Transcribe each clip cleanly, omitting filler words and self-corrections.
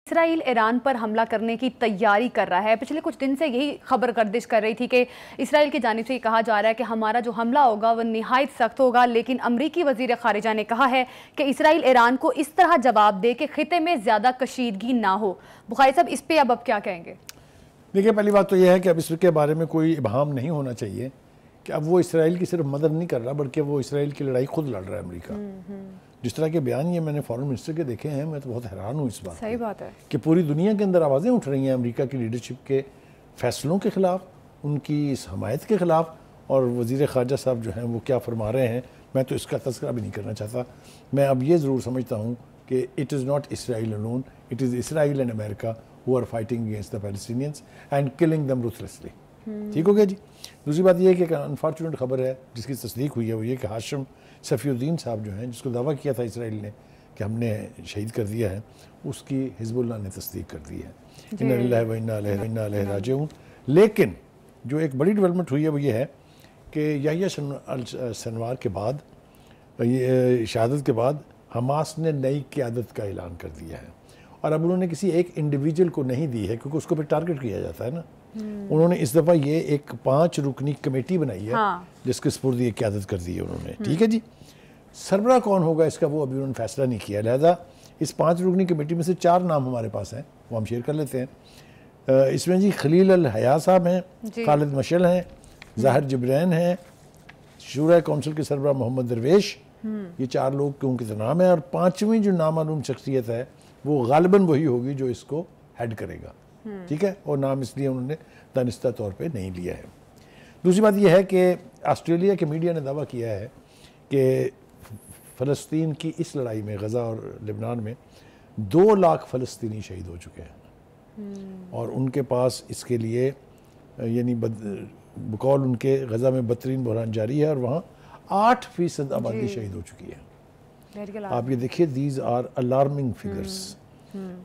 اسرائیل ایران پر حملہ کرنے کی تیاری کر رہا ہے۔ پچھلے کچھ دن سے یہی خبر گردش کر رہی تھی کہ اسرائیل کی جانب سے یہ کہا جا رہا ہے کہ ہمارا جو حملہ ہوگا وہ نہایت سخت ہوگا، لیکن امریکی وزیر خارجہ نے کہا ہے کہ اسرائیل ایران کو اس طرح جواب دے کہ خطے میں زیادہ کشیدگی نہ ہو۔ بخاری صاحب اس پہ اب کیا کہیں گے؟ دیکھیں، پہلی بات تو یہ ہے کہ اب اس کے بارے میں کوئی ابہام نہیں ہونا چاہیے کہ اب وہ اسرائیل کی صرف مدد نہیں کر رہا بلکہ وہ اسرائیل کی لڑائی خود لڑ رہا ہے امریکہ۔ جس طرح کے بیان یہ میں نے فارن منسٹر کے دیکھے ہیں، میں تو بہت حیران ہوں اس بات صحیح بات ہے کہ پوری دنیا کے اندر آوازیں اٹھ رہی ہیں امریکہ کی لیڈرشپ کے فیصلوں کے خلاف، ان کی اس حمایت کے خلاف، اور وزیر خارجہ صاحب جو ہیں وہ کیا فرما رہے ہیں میں تو اس کا تذکرہ بھی نہیں کرنا چاہتا۔ میں اب یہ ضرور سمجھتا ہوں کہ it is not Israel alone, it is Israel and America who are fighting against the Palestinians and killing them ruthlessly۔ ٹھیک ہو گیا جی۔ دوسری بات یہ ہے کہ ایک انفارچونیٹ خبر ہے جس کی تصدیق ہوئی ہے، وہ یہ کہ ہاشم صفی الدین صاحب جو ہیں، جس کو دعویٰ کیا تھا اسرائیل نے کہ ہم نے شہید کر دیا ہے، اس کی حزب اللہ نے تصدیق کر دی ہے۔ انا للہ و انا الیہ راجعون۔ لیکن جو ایک بڑی ڈیولپمنٹ ہوئی ہے وہ یہ ہے کہ یحییٰ سنوار کے بعد، شہادت کے بعد، حماس نے نئی قیادت کا اعلان کر دیا ہے، اور اب انہوں نے کسی ایک انڈیویجول کو نہیں دی ہے کیونکہ اس کو پھر ٹارگٹ کیا جاتا ہے نا۔ انہوں نے اس دفعہ یہ ایک 5 رکنی کمیٹی بنائی ہے جس کے سپرد یہ قیادت کر دی ہے انہوں نے۔ ٹھیک ہے جی۔ سربراہ کون ہوگا اس کا وہ ابھی انہوں نے فیصلہ نہیں کیا، لہذا اس 5 رکنی کمیٹی میں سے 4 نام ہمارے پاس ہیں، وہ ہم شیئر کر لیتے ہیں۔ اس میں جی خلیل الحیا صاحب ہیں، خالد مشعل ہیں، ظاہر جبرین ہیں، شورا کونسل کے سربراہ محمد درویش، یہ 4 لوگ کے ان کے نام ہیں، اور 5ویں جو نامعلوم شخصیت ہے وہ غالباً وہی ہوگی جو اس کو ہیڈ کرے گا۔ ٹھیک ہے، اور نام اس لیے انہوں نے دانستہ طور پہ نہیں لیا ہے۔ دوسری بات یہ ہے کہ آسٹریلیا کے میڈیا نے دعویٰ کیا ہے کہ فلسطین کی اس لڑائی میں، غزہ اور لبنان میں 2 لاکھ فلسطینی شہید ہو چکے ہیں، اور ان کے پاس اس کے لیے یعنی بقول ان کے غزہ میں بدترین بحران جاری ہے، اور وہاں 8% آبادی شہید ہو چکی ہے۔ آپ یہ دیکھیے، دیز آر الارمنگ فگرز۔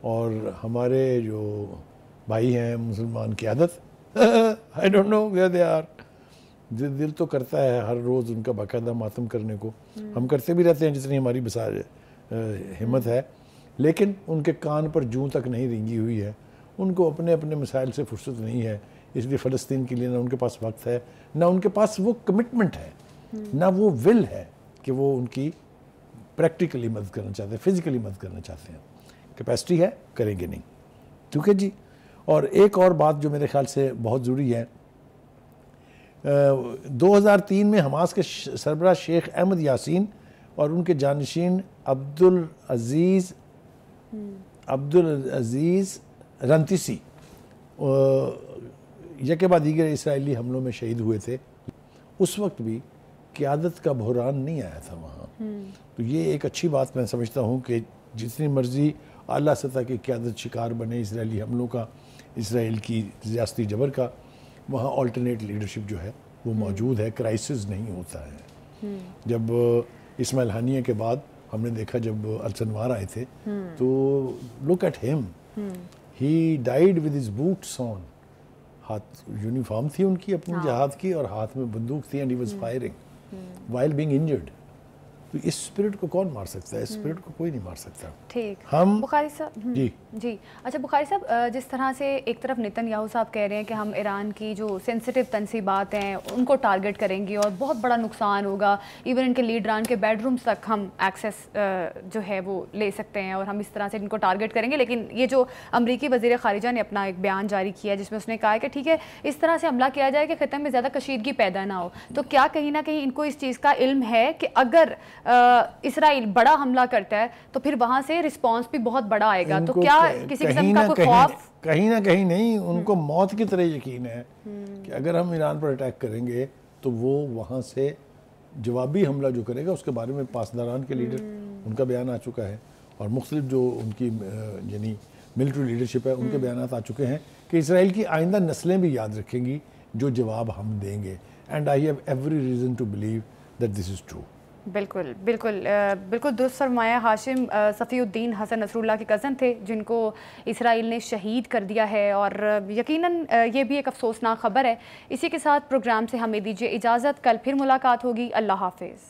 اور ہمارے جو بھائی ہیں مسلمان قیادت I don't know where they are۔ دل تو کرتا ہے ہر روز ان کا باقاعدہ ماتم کرنے کو، ہم کرتے بھی رہتے ہیں جتنی ہماری ہمت ہے، لیکن ان کے کان پر جوں تک نہیں رینگی ہوئی ہے۔ ان کو اپنے اپنے مسائل سے فرصت نہیں ہے، اس لیے فلسطین کے لیے نہ ان کے پاس وقت ہے، نہ ان کے پاس وہ کمٹمنٹ ہے، نہ وہ ول ہے کہ وہ ان کی پریکٹیکلی مدد کرنا چاہتے ہیں، فزیکلی مدد کرنا چاہتے ہیں۔ کیپیسٹی ہے، کریں گے نہیں۔ ٹھیک ہے جی۔ اور ایک اور بات جو میرے خیال سے بہت ضروری ہے، 2003 میں حماس کے سربراہ شیخ احمد یاسین اور ان کے جانشین عبدالعزیز رنتیسی یکے بعد دیگر اسرائیلی حملوں میں شہید ہوئے تھے۔ اس وقت بھی قیادت کا بحران نہیں آیا تھا وہاں۔ تو یہ ایک اچھی بات میں سمجھتا ہوں کہ جتنی مرضی اعلیٰ سطح کی قیادت شکار بنے اسرائیلی حملوں کا، اسرائیل کی ریاستی جبر کا، وہاں آلٹرنیٹ لیڈرشپ جو ہے وہ موجود ہے، کرائسس نہیں ہوتا ہے۔ جب اسماعیل ہانیہ کے بعد ہم نے دیکھا جب السنوار آئے تھے تو لک ایٹ ہم، he died with his boots on, ہاتھ یونیفارم تھی ان کی اپنی جہاد کی، اور ہاتھ میں بندوق تھی، and he was firing while being injured. تو اس اسپرٹ کو کون مار سکتا ہے؟ اس اسپرٹ کو کوئی نہیں مار سکتا۔ ٹھیک۔ ہم بخاری صاحب جی اچھا، بخاری صاحب جس طرح سے ایک طرف نیتن یاہو صاحب کہہ رہے ہیں کہ ہم ایران کی جو سینسٹیو تنصیبات ہیں ان کو ٹارگٹ کریں گے اور بہت بڑا نقصان ہوگا، ایون ان کے لیڈران کے بیڈ رومز تک ہم ایکسیس جو ہے وہ لے سکتے ہیں اور ہم اس طرح سے ان کو ٹارگٹ کریں گے، لیکن یہ جو امریکی وزیر خارجہ نے اپنا ایک بیان جاری کیا جس میں اس نے کہا ہے کہ ٹھیک ہے اس طرح سے حملہ کیا جائے کہ خطے میں زیادہ کشیدگی پیدا نہ ہو، تو کیا کہیں نہ کہیں ان کو اس چیز کا علم ہے کہ اگر اسرائیل بڑا حملہ کرتا ہے تو پھر وہاں سے رسپانس بھی بہت بڑا آئے گا؟ تو کیا کسی قسم کا کوئی خوف؟ کہیں نہ کہیں نہیں، ان کو موت کی طرح یقین ہے کہ اگر ہم ایران پر اٹیک کریں گے تو وہ وہاں سے جوابی حملہ جو کرے گا، اس کے بارے میں پاسداران کے لیڈر ان کا بیان آ چکا ہے، اور مختلف جو ان کی یعنی ملٹری لیڈرشپ ہے ان کے بیانات آ چکے ہیں کہ اسرائیل کی آئندہ نسلیں بھی یاد رکھیں گی جو جواب ہم دیں گے، and I have every reason to believe that this is true. بالکل بالکل بالکل درست فرمایا۔ ہاشم صفی الدین حسن نصر اللہ کے کزن تھے جن کو اسرائیل نے شہید کر دیا ہے، اور یقیناً یہ بھی ایک افسوسناک خبر ہے۔ اسی کے ساتھ پروگرام سے ہمیں دیجیے اجازت، کل پھر ملاقات ہوگی۔ اللہ حافظ۔